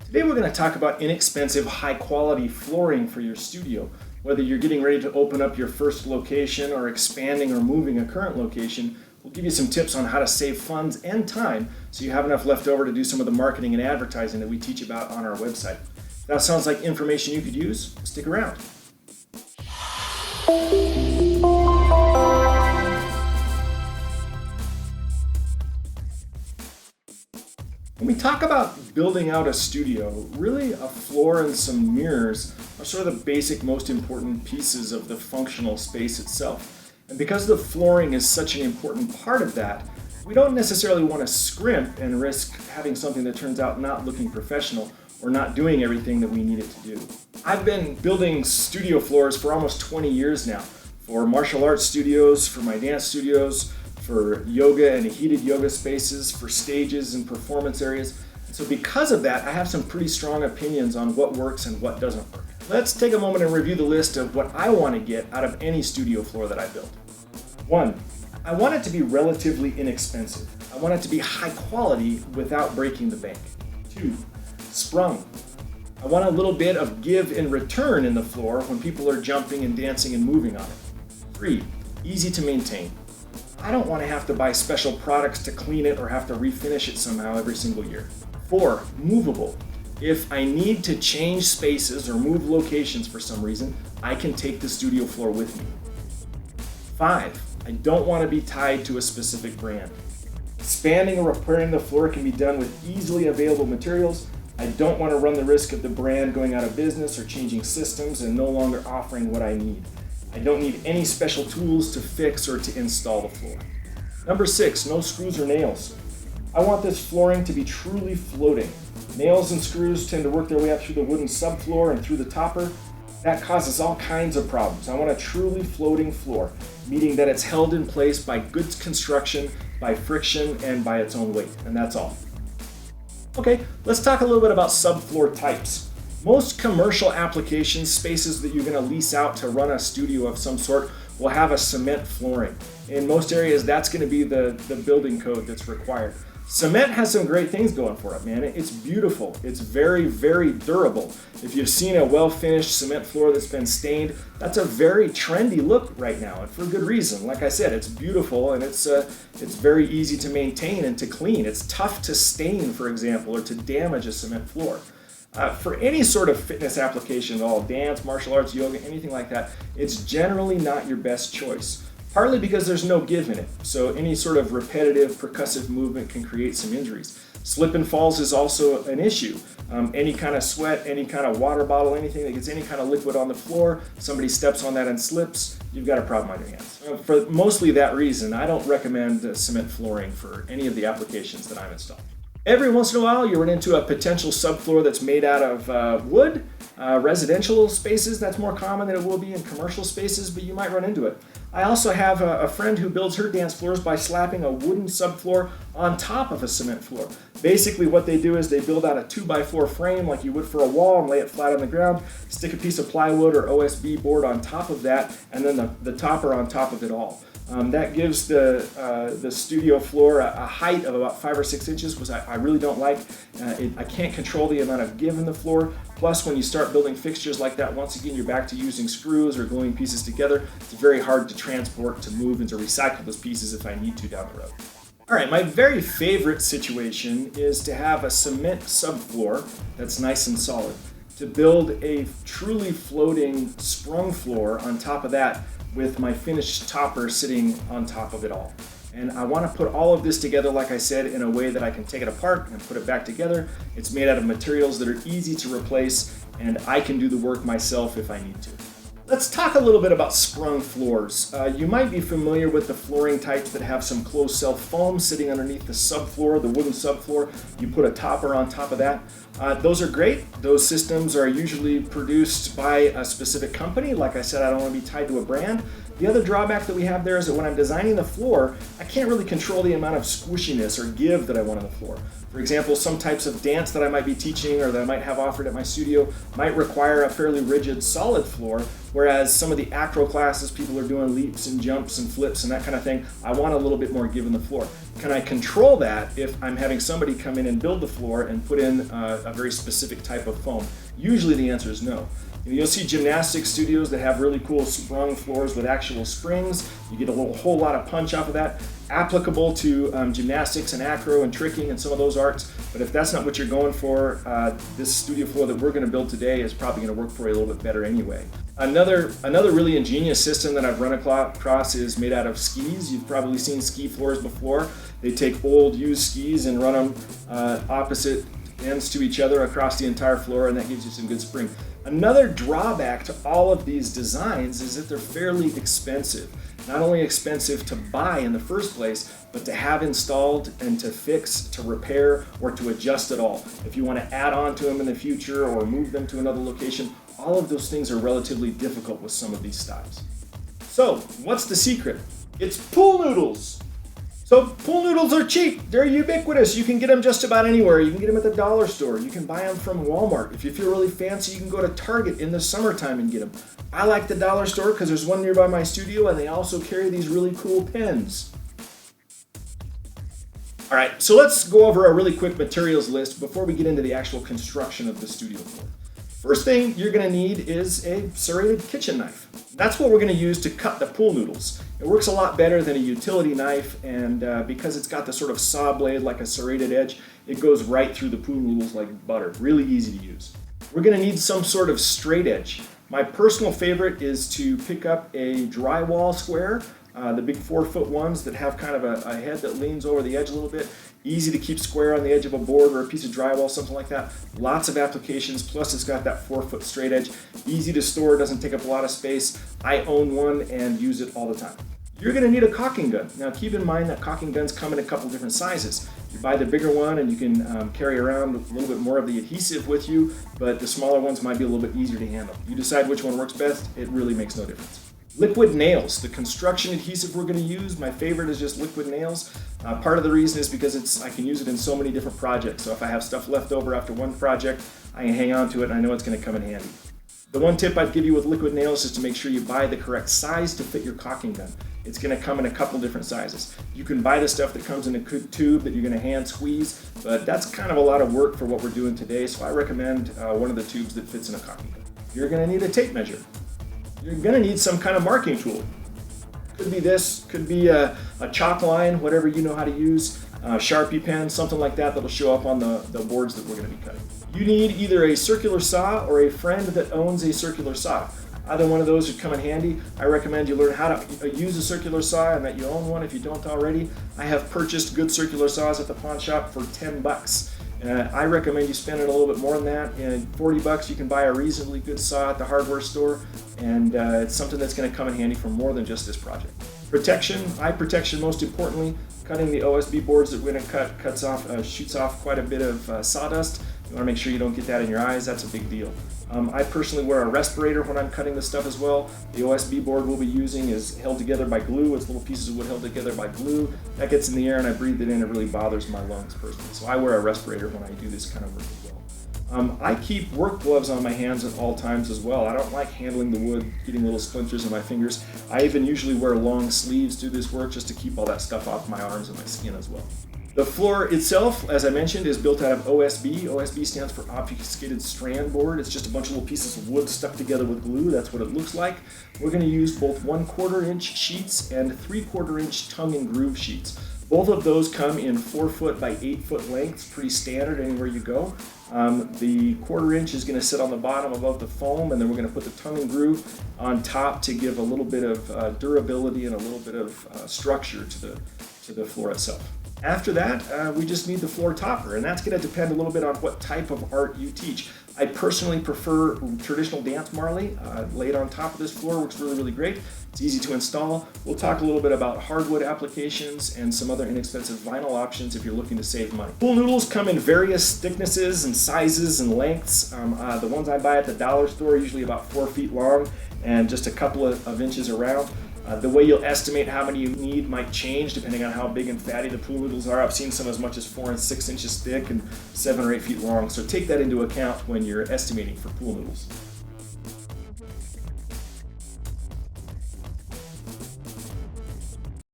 Today we're going to talk about inexpensive, high-quality flooring for your studio. Whether you're getting ready to open up your first location or expanding or moving a current location, we'll give you some tips on how to save funds and time so you have enough left over to do some of the marketing and advertising that we teach about on our website. If that sounds like information you could use, stick around. When we talk about building out a studio, really a floor and some mirrors are sort of the basic, most important pieces of the functional space itself. And because the flooring is such an important part of that, we don't necessarily want to scrimp and risk having something that turns out not looking professional or not doing everything that we need it to do. I've been building studio floors for almost 20 years now, for martial arts studios, for my dance studios, for yoga and heated yoga spaces, for stages and performance areas. So because of that, I have some pretty strong opinions on what works and what doesn't work. Let's take a moment and review the list of what I want to get out of any studio floor that I build. 1, I want it to be relatively inexpensive. I want it to be high quality without breaking the bank. 2, sprung. I want a little bit of give and return in the floor when people are jumping and dancing and moving on it. 3, easy to maintain. I don't want to have to buy special products to clean it or have to refinish it somehow every single year. 4, movable. If I need to change spaces or move locations for some reason, I can take the studio floor with me. 5, I don't want to be tied to a specific brand. Expanding or repairing the floor can be done with easily available materials. I don't want to run the risk of the brand going out of business or changing systems and no longer offering what I need. I don't need any special tools to fix or to install the floor. Number 6, no screws or nails. I want this flooring to be truly floating. Nails and screws tend to work their way up through the wooden subfloor and through the topper. That causes all kinds of problems. I want a truly floating floor, meaning that it's held in place by good construction, by friction, and by its own weight, and that's all. Okay, let's talk a little bit about subfloor types. Most commercial applications, spaces that you're going to lease out to run a studio of some sort, will have a cement flooring. In most areas, that's going to be the building code that's required. Cement has some great things going for it, man. It's beautiful. It's very, very durable. If you've seen a well-finished cement floor that's been stained, that's a very trendy look right now, and for good reason. Like I said, it's beautiful and it's very easy to maintain and to clean. It's tough to stain, for example, or to damage a cement floor. For any sort of fitness application at all, dance, martial arts, yoga, anything like that, it's generally not your best choice. Partly because there's no give in it, so any sort of repetitive percussive movement can create some injuries. Slip and falls is also an issue. Any kind of sweat, any kind of water bottle, anything that gets any kind of liquid on the floor, somebody steps on that and slips, you've got a problem on your hands. For mostly that reason, I don't recommend cement flooring for any of the applications that I'm installing. Every once in a while, you run into a potential subfloor that's made out of wood. Residential spaces, that's more common than it will be in commercial spaces, but you might run into it. I also have a friend who builds her dance floors by slapping a wooden subfloor on top of a cement floor. Basically what they do is they build out a 2x4 frame like you would for a wall and lay it flat on the ground, stick a piece of plywood or OSB board on top of that, and then the topper on top of it all. That gives the studio floor a height of about 5 or 6 inches, which I really don't like. I can't control the amount of give in the floor. Plus, when you start building fixtures like that, once again, you're back to using screws or gluing pieces together. It's very hard to transport, to move, and to recycle those pieces if I need to down the road. All right, my very favorite situation is to have a cement subfloor that's nice and solid. To build a truly floating sprung floor on top of that with my finished topper sitting on top of it all. And I want to put all of this together, like I said, in a way that I can take it apart and put it back together. It's made out of materials that are easy to replace, and I can do the work myself if I need to. Let's talk a little bit about sprung floors. You might be familiar with the flooring types that have some closed cell foam sitting underneath the subfloor, the wooden subfloor. You put a topper on top of that. Those are great. Those systems are usually produced by a specific company. Like I said, I don't want to be tied to a brand. The other drawback that we have there is that when I'm designing the floor, I can't really control the amount of squishiness or give that I want on the floor. For example, some types of dance that I might be teaching or that I might have offered at my studio might require a fairly rigid, solid floor, whereas some of the acro classes, people are doing leaps and jumps and flips and that kind of thing, I want a little bit more give in the floor. Can I control that if I'm having somebody come in and build the floor and put in a very specific type of foam? Usually the answer is no. You'll see gymnastics studios that have really cool sprung floors with actual springs. You get a whole lot of punch off of that. Applicable to gymnastics and acro and tricking and some of those arts. But if that's not what you're going for, this studio floor that we're going to build today is probably going to work for you a little bit better anyway. Another really ingenious system that I've run across is made out of skis. You've probably seen ski floors before. They take old used skis and run them opposite ends to each other across the entire floor, and that gives you some good spring. Another drawback to all of these designs is that they're fairly expensive. Not only expensive to buy in the first place, but to have installed and to fix, to repair, or to adjust at all. If you want to add on to them in the future or move them to another location, all of those things are relatively difficult with some of these styles. So, what's the secret? It's pool noodles. So pool noodles are cheap. They're ubiquitous. You can get them just about anywhere. You can get them at the dollar store. You can buy them from Walmart. If you feel really fancy, you can go to Target in the summertime and get them. I like the dollar store because there's one nearby my studio, and they also carry these really cool pens. All right, so let's go over a really quick materials list before we get into the actual construction of the studio floor. First thing you're going to need is a serrated kitchen knife. That's what we're going to use to cut the pool noodles. It works a lot better than a utility knife, and because it's got the sort of saw blade like a serrated edge, it goes right through the pool noodles like butter. Really easy to use. We're going to need some sort of straight edge. My personal favorite is to pick up a drywall square, the big 4-foot ones that have kind of a head that leans over the edge a little bit. Easy to keep square on the edge of a board or a piece of drywall, something like that. Lots of applications, plus it's got that 4-foot straight edge. Easy to store, doesn't take up a lot of space. I own one and use it all the time. You're going to need a caulking gun. Now keep in mind that caulking guns come in a couple different sizes. You buy the bigger one and you can carry around a little bit more of the adhesive with you, but the smaller ones might be a little bit easier to handle. You decide which one works best, it really makes no difference. Liquid nails, the construction adhesive we're going to use. My favorite is just liquid nails. Part of the reason is because I can use it in so many different projects. So if I have stuff left over after one project, I can hang on to it and I know it's going to come in handy. The one tip I'd give you with liquid nails is to make sure you buy the correct size to fit your caulking gun. It's going to come in a couple different sizes. You can buy the stuff that comes in a tube that you're going to hand squeeze, but that's kind of a lot of work for what we're doing today, so I recommend one of the tubes that fits in a caulking gun. You're going to need a tape measure. You're going to need some kind of marking tool. Could be this, could be a chalk line, whatever you know how to use, a Sharpie pen, something like that that'll show up on the boards that we're going to be cutting. You need either a circular saw or a friend that owns a circular saw. Either one of those would come in handy. I recommend you learn how to use a circular saw and that you own one if you don't already. I have purchased good circular saws at the pawn shop for $10. I recommend you spend it a little bit more than that. And $40 you can buy a reasonably good saw at the hardware store, and it's something that's going to come in handy for more than just this project. Protection, eye protection most importantly. Cutting the OSB boards that we're going to cut shoots off quite a bit of sawdust. You want to make sure you don't get that in your eyes. That's a big deal. I personally wear a respirator when I'm cutting this stuff as well. The OSB board we'll be using is held together by glue. It's little pieces of wood held together by glue. That gets in the air and I breathe it in. It really bothers my lungs personally. So I wear a respirator when I do this kind of work as well. I keep work gloves on my hands at all times as well. I don't like handling the wood, getting little splinters in my fingers. I even usually wear long sleeves to do this work just to keep all that stuff off my arms and my skin as well. The floor itself, as I mentioned, is built out of OSB. OSB stands for obfuscated strand board. It's just a bunch of little pieces of wood stuck together with glue. That's what it looks like. We're going to use both 1/4 inch sheets and 3/4 inch tongue and groove sheets. Both of those come in 4-foot by 8-foot lengths, pretty standard anywhere you go. The 1/4 inch is going to sit on the bottom above the foam, and then we're going to put the tongue and groove on top to give a little bit of durability and a little bit of structure to the floor itself. After that, we just need the floor topper, and that's going to depend a little bit on what type of art you teach. I personally prefer traditional dance marley. Laid on top of this floor works really, really great. It's easy to install. We'll talk a little bit about hardwood applications and some other inexpensive vinyl options if you're looking to save money. Pool noodles come in various thicknesses and sizes and lengths. The ones I buy at the dollar store are usually about 4 feet long and just a couple of inches around. The way you'll estimate how many you need might change depending on how big and fatty the pool noodles are. I've seen some as much as 4 and 6 inches thick and 7 or 8 feet long, so take that into account when you're estimating for pool noodles.